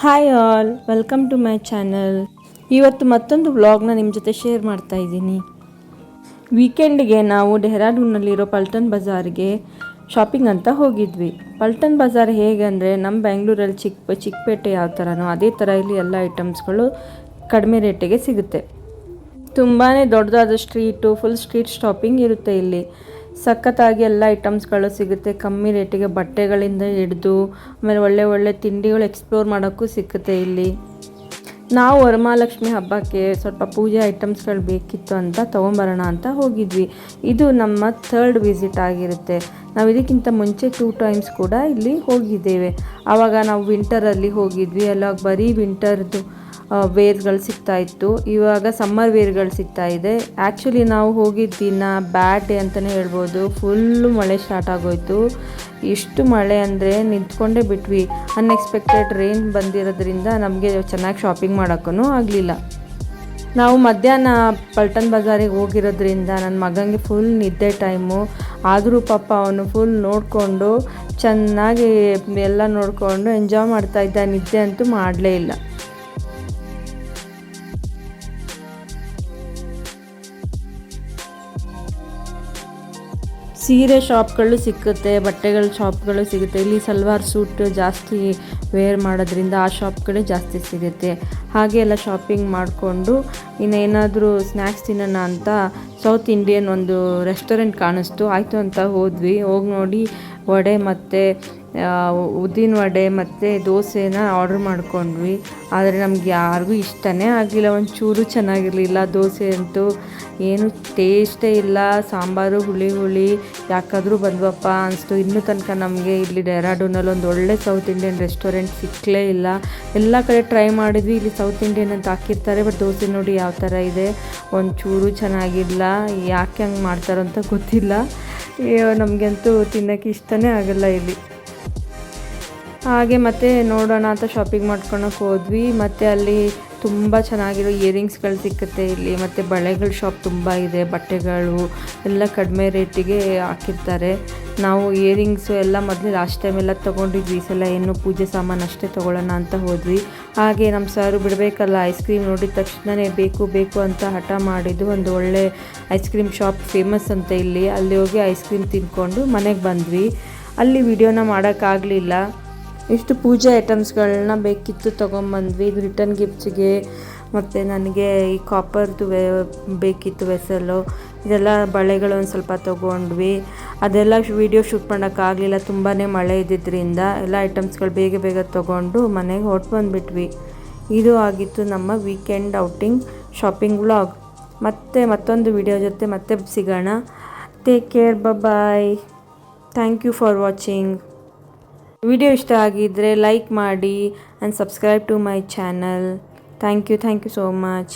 Hi all, welcome to my channel. ಇವತ್ತು ಮತ್ತೊಂದು ವ್ಲಾಗ್ನ ನಿಮ್ಮ ಜೊತೆ ಶೇರ್ ಮಾಡ್ತಾ ಇದ್ದೀನಿ. ವೀಕೆಂಡ್ಗೆ ನಾವು ಡೆಹ್ರಾಡೂನ್ನಲ್ಲಿರೋ ಪಲ್ಟನ್ ಬಜಾರ್ಗೆ ಶಾಪಿಂಗ್ ಅಂತ ಹೋಗಿದ್ವಿ. ಪಲ್ಟನ್ ಬಜಾರ್ ಹೇಗೆ ಅಂದರೆ ನಮ್ಮ ಬೆಂಗಳೂರಲ್ಲಿ ಚಿಕ್ಕಪೇಟೆ ಯಾವ ಥರನೋ ಅದೇ ಥರ ಇಲ್ಲಿ ಎಲ್ಲ ಐಟಮ್ಸ್ಗಳು ಕಡಿಮೆ ರೇಟಿಗೆ ಸಿಗುತ್ತೆ. ತುಂಬಾ ದೊಡ್ಡದಾದ ಸ್ಟ್ರೀಟು, ಫುಲ್ ಸ್ಟ್ರೀಟ್ ಶಾಪಿಂಗ್ ಇರುತ್ತೆ ಇಲ್ಲಿ. ಸಖತ್ತಾಗಿ ಎಲ್ಲ ಐಟಮ್ಸ್ಗಳು ಸಿಗುತ್ತೆ ಕಮ್ಮಿ ರೇಟಿಗೆ, ಬಟ್ಟೆಗಳಿಂದ ಹಿಡಿದು ಆಮೇಲೆ ಒಳ್ಳೆ ಒಳ್ಳೆ ತಿಂಡಿಗಳು ಎಕ್ಸ್ಪ್ಲೋರ್ ಮಾಡೋಕ್ಕೂ ಸಿಕ್ಕುತ್ತೆ ಇಲ್ಲಿ. ನಾವು ವರಮಹಾಲಕ್ಷ್ಮಿ ಹಬ್ಬಕ್ಕೆ ಸ್ವಲ್ಪ ಪೂಜೆ ಐಟಮ್ಸ್ಗಳು ಬೇಕಿತ್ತು ಅಂತ ತೊಗೊಂಬರೋಣ ಅಂತ ಹೋಗಿದ್ವಿ. ಇದು ನಮ್ಮ ಥರ್ಡ್ ವಿಸಿಟ್ ಆಗಿರುತ್ತೆ. ನಾವು ಇದಕ್ಕಿಂತ ಮುಂಚೆ 2 ಟೈಮ್ಸ್ ಕೂಡ ಇಲ್ಲಿ ಹೋಗಿದ್ದೇವೆ. ಆವಾಗ ನಾವು ವಿಂಟರಲ್ಲಿ ಹೋಗಿದ್ವಿ. ಅಲ್ಲ ಬರೀ ವಿಂಟರ್ದು ವೇರ್ಗಳು ಸಿಗ್ತಾಯಿತ್ತು. ಇವಾಗ ಸಮ್ಮರ್ ವೇರ್ಗಳು ಸಿಗ್ತಾಯಿದೆ. ಆ್ಯಕ್ಚುಲಿ ನಾವು ಹೋಗಿದ್ದ ದಿನ ಬ್ಯಾಡ್ ಡೇ ಅಂತಲೇ ಹೇಳ್ಬೋದು. ಫುಲ್ಲು ಮಳೆ ಸ್ಟಾರ್ಟ್ ಆಗೋಯಿತು. ಎಷ್ಟು ಮಳೆ ಅಂದರೆ ನಿಂತ್ಕೊಂಡೇ ಬಿಟ್ವಿ. ಅನ್ಎಕ್ಸ್ಪೆಕ್ಟೆಡ್ ರೈನ್ ಬಂದಿರೋದ್ರಿಂದ ನಮಗೆ ಚೆನ್ನಾಗಿ ಶಾಪಿಂಗ್ ಮಾಡೋಕ್ಕೂ ಆಗಲಿಲ್ಲ. ನಾವು ಮಧ್ಯಾಹ್ನ ಪಲ್ಟನ್ ಬಜಾರಿಗೆ ಹೋಗಿರೋದ್ರಿಂದ ನನ್ನ ಮಗನಿಗೆ ಫುಲ್ ನಿದ್ದೆ ಟೈಮು. ಆದರೂ ಪಾಪ ಅವನು ಫುಲ್ ನೋಡಿಕೊಂಡು ಚೆನ್ನಾಗಿ ಎಲ್ಲ ನೋಡಿಕೊಂಡು ಎಂಜಾಯ್ ಮಾಡ್ತಾಯಿದ್ದ. ನಿದ್ದೆ ಅಂತೂ ಮಾಡಲೇ ಇಲ್ಲ. ಸೀರೆ ಶಾಪ್ಗಳು ಸಿಕ್ಕುತ್ತೆ, ಬಟ್ಟೆಗಳ ಶಾಪ್ಗಳು ಸಿಗುತ್ತೆ. ಇಲ್ಲಿ ಸಲ್ವಾರ್ ಸೂಟ್ ಜಾಸ್ತಿ ವೇರ್ ಮಾಡೋದ್ರಿಂದ ಆ ಶಾಪ್ಗಳೇ ಜಾಸ್ತಿ ಸಿಗುತ್ತೆ. ಹಾಗೆ ಎಲ್ಲ ಶಾಪಿಂಗ್ ಮಾಡಿಕೊಂಡು ಇನ್ನೇನಾದರೂ ಸ್ನ್ಯಾಕ್ಸ್ ತಿನ್ನೋಣ ಅಂತ ಸೌತ್ ಇಂಡಿಯನ್ ಒಂದು ರೆಸ್ಟೋರೆಂಟ್ ಕಾಣಿಸ್ತು. ಆಯಿತು ಅಂತ ಹೋದ್ವಿ. ಹೋಗಿ ನೋಡಿ ವಡೆ ಮತ್ತು ಉದ್ದಿನ ವಡೆ ಮತ್ತು ದೋಸೆನ ಆರ್ಡ್ರ್ ಮಾಡ್ಕೊಂಡ್ವಿ. ಆದರೆ ನಮ್ಗೆ ಯಾರಿಗೂ ಇಷ್ಟನೇ ಆಗಲಿಲ್ಲ. ಒಂಚೂರು ಚೆನ್ನಾಗಿರಲಿಲ್ಲ. ದೋಸೆ ಅಂತೂ ಏನು ಟೇಸ್ಟೇ ಇಲ್ಲ. ಸಾಂಬಾರು ಹುಳಿ ಯಾಕಾದರೂ ಬಂದ್ವಪ್ಪ ಅನಿಸ್ತು. ಇನ್ನೂ ತನಕ ನಮಗೆ ಇಲ್ಲಿ ಡೆಹ್ರಾಡೂನಲ್ಲಿ ಒಂದು ಒಳ್ಳೆ ಸೌತ್ ಇಂಡಿಯನ್ ರೆಸ್ಟೋರೆಂಟ್ ಸಿಕ್ಕಲೇ ಇಲ್ಲ. ಎಲ್ಲ ಕಡೆ ಟ್ರೈ ಮಾಡಿದ್ವಿ. ಇಲ್ಲಿ ಸೌತ್ ಇಂಡಿಯನ್ ಅಂತ ಹಾಕಿರ್ತಾರೆ, ಬಟ್ ದೋಸೆ ನೋಡಿ ಯಾವ ಥರ ಇದೆ, ಒಂಚೂರು ಚೆನ್ನಾಗಿಲ್ಲ. ಯಾಕೆ ಹಂಗೆ ಮಾಡ್ತಾರೋ ಅಂತ ಗೊತ್ತಿಲ್ಲ. ನಮಗಂತೂ ತಿನ್ನೋಕ್ಕೆ ಇಷ್ಟನೇ ಆಗಲ್ಲ ಇಲ್ಲಿ. ಹಾಗೆ ಮತ್ತೆ ನೋಡೋಣ ಅಂತ ಶಾಪಿಂಗ್ ಮಾಡ್ಕೊಳಕ್ಕೆ ಹೋದ್ವಿ. ಮತ್ತು ಅಲ್ಲಿ ತುಂಬ ಚೆನ್ನಾಗಿರೋ ಇಯರಿಂಗ್ಸ್ಗಳು ಸಿಕ್ಕುತ್ತೆ ಇಲ್ಲಿ. ಮತ್ತು ಬಳೆಗಳ ಶಾಪ್ ತುಂಬ ಇದೆ. ಬಟ್ಟೆಗಳು ಎಲ್ಲ ಕಡಿಮೆ ರೇಟಿಗೆ ಹಾಕಿರ್ತಾರೆ. ನಾವು ಇಯರಿಂಗ್ಸು ಎಲ್ಲ ಮೊದಲೇ ಲಾಸ್ಟ್ ಟೈಮ್ ಎಲ್ಲ ತೊಗೊಂಡಿದ್ವಿ. ಈ ಸಲ ಏನು ಪೂಜೆ ಸಾಮಾನು ಅಷ್ಟೇ ತೊಗೊಳ್ಳೋಣ ಅಂತ ಹೋದ್ವಿ. ಹಾಗೆ ನಮ್ಮ ಸಾರು ಬಿಡಬೇಕಲ್ಲ, ಐಸ್ ಕ್ರೀಮ್ ನೋಡಿದ ತಕ್ಷಣವೇ ಬೇಕು ಅಂತ ಹಠ ಮಾಡಿದ್ದು. ಒಂದು ಒಳ್ಳೆ ಐಸ್ ಕ್ರೀಮ್ ಶಾಪ್ ಫೇಮಸ್ ಅಂತ ಇಲ್ಲಿ. ಅಲ್ಲಿ ಹೋಗಿ ಐಸ್ ಕ್ರೀಮ್ ತಿಂದ್ಕೊಂಡು ಮನೆಗೆ ಬಂದ್ವಿ. ಅಲ್ಲಿ ವಿಡಿಯೋನ ಮಾಡೋಕ್ಕಾಗಲಿಲ್ಲ. ಇಷ್ಟು ಪೂಜೆ ಐಟಮ್ಸ್ಗಳನ್ನ ಬೇಕಿತ್ತು ತೊಗೊಂಬಂದ್ವಿ. ಇದು ರಿಟರ್ನ್ ಗಿಫ್ಟ್ಸ್ಗೆ. ಮತ್ತು ನನಗೆ ಈ ಕಾಪರ್ದು ಬೇಕಿತ್ತು ವೆಸಲು. ಇದೆಲ್ಲ ಬಳೆಗಳು ಒಂದು ಸ್ವಲ್ಪ ತೊಗೊಂಡ್ವಿ. ಅದೆಲ್ಲ ವಿಡಿಯೋ ಶೂಟ್ ಮಾಡೋಕ್ಕಾಗಲಿಲ್ಲ, ತುಂಬಾ ಮಳೆ ಇದ್ದಿದ್ದರಿಂದ. ಎಲ್ಲ ಐಟಮ್ಸ್ಗಳು ಬೇಗ ತೊಗೊಂಡು ಮನೆಗೆ ಹೊರಟು ಬಂದುಬಿಟ್ವಿ. ಇದು ಆಗಿತ್ತು ನಮ್ಮ ವೀಕೆಂಡ್ ಔಟಿಂಗ್ ಶಾಪಿಂಗ್ ವ್ಲಾಗ್. ಮತ್ತೊಂದು ವಿಡಿಯೋ ಜೊತೆ ಮತ್ತೆ ಸಿಗೋಣ. Take care, bye. Thank you for watching. Video ಇಷ್ಟ ಆಗಿದ್ದರೆ ಲೈಕ್ ಮಾಡಿ and subscribe to my channel. Thank you so much.